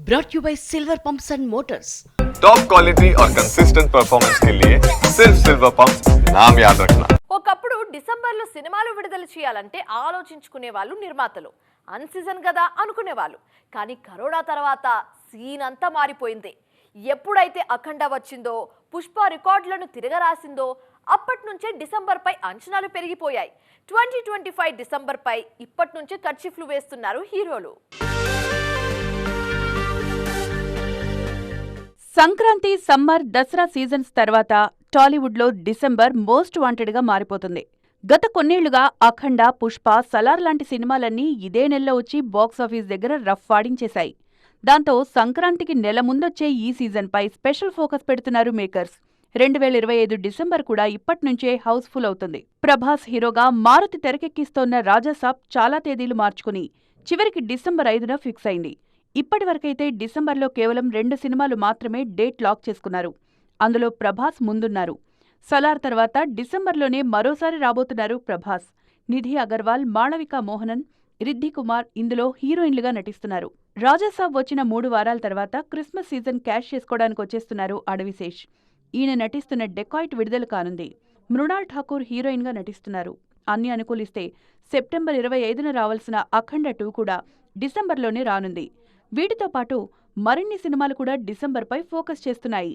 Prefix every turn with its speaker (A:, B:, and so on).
A: brought you by Silver Pumps and Motors.
B: Top quality और consistent performance के लिए सिर्फ सिल्वर पंप्स नाम याद रखना.
C: ఒకప్పుడు డిసెంబర్లో సినిమాలు విడుదల చేయాలంటే ఆలోచించుకునే వాళ్ళు నిర్మాతలు, అన్ సీజన్ కదా అనుకునేవాళ్ళు. కానీ కరోనా తర్వాత సీన్ అంతా మారిపోయింది. ఎప్పుడైతే అఖండ వచ్చిందో, పుష్ప రికార్డులను తిరగరాసిందో అప్పటి నుంచే డిసెంబర్ పై అంచనాలు పెరిగిపోయాయి. 2025 డిసెంబర్ పై ఇప్పటి నుంచే కర్చీఫ్లు వేస్తున్నారు హీరోలు.
D: సంక్రాంతి, సమ్మర్, దసరా సీజన్స్ తర్వాత టాలీవుడ్లో డిసెంబర్ మోస్ట్ వాంటెడ్గా మారిపోతుంది. గత కొన్నేళ్లుగా అఖండ, పుష్ప, సలార్ లాంటి సినిమాలన్నీ ఇదే నెలలో వచ్చి బాక్సాఫీస్ దగ్గర రఫ్ వాడించేశాయి. దాంతో సంక్రాంతికి నెల ముందొచ్చే ఈ సీజన్పై స్పెషల్ ఫోకస్ పెడుతున్నారు మేకర్స్. 2025 డిసెంబర్ కూడా ఇప్పట్నుంచే హౌస్ఫుల్ అవుతుంది. ప్రభాస్ హీరోగా మారుతి తెరకెక్కిస్తోన్న రాజాసాబ్ చాలా తేదీలు మార్చుకుని చివరికి డిసెంబర్ 5న ఫిక్స్ అయింది. ఇప్పటివరకైతే డిసెంబర్లో కేవలం 2 సినిమాలు మాత్రమే డేట్ లాక్ చేసుకున్నారు. అందులో ప్రభాస్ ముందున్నారు. సలార్ తర్వాత డిసెంబర్లోనే మరోసారి రాబోతున్నారు ప్రభాస్. నిధి అగర్వాల్, మాళవిక మోహనన్, రిద్ధి కుమార్ ఇందులో హీరోయిన్లుగా నటిస్తున్నారు. రాజాసాబ్ వచ్చిన 3 వారాల తర్వాత క్రిస్మస్ సీజన్ క్యాష్ చేసుకోవడానికి వచ్చేస్తున్నారు అడవిశేష్. ఈయన నటిస్తున్న డెకాయిట్ విడుదల కానుంది. మృణాల్ ఠాకూర్ హీరోయిన్గా నటిస్తున్నారు. అన్ని అనుకూలిస్తే సెప్టెంబర్ 25న రావాల్సిన అఖండ 2 కూడా డిసెంబర్లోనే రానుంది. వీటితో పాటు మరిన్ని సినిమాలు కూడా డిసెంబర్పై ఫోకస్ చేస్తున్నాయి.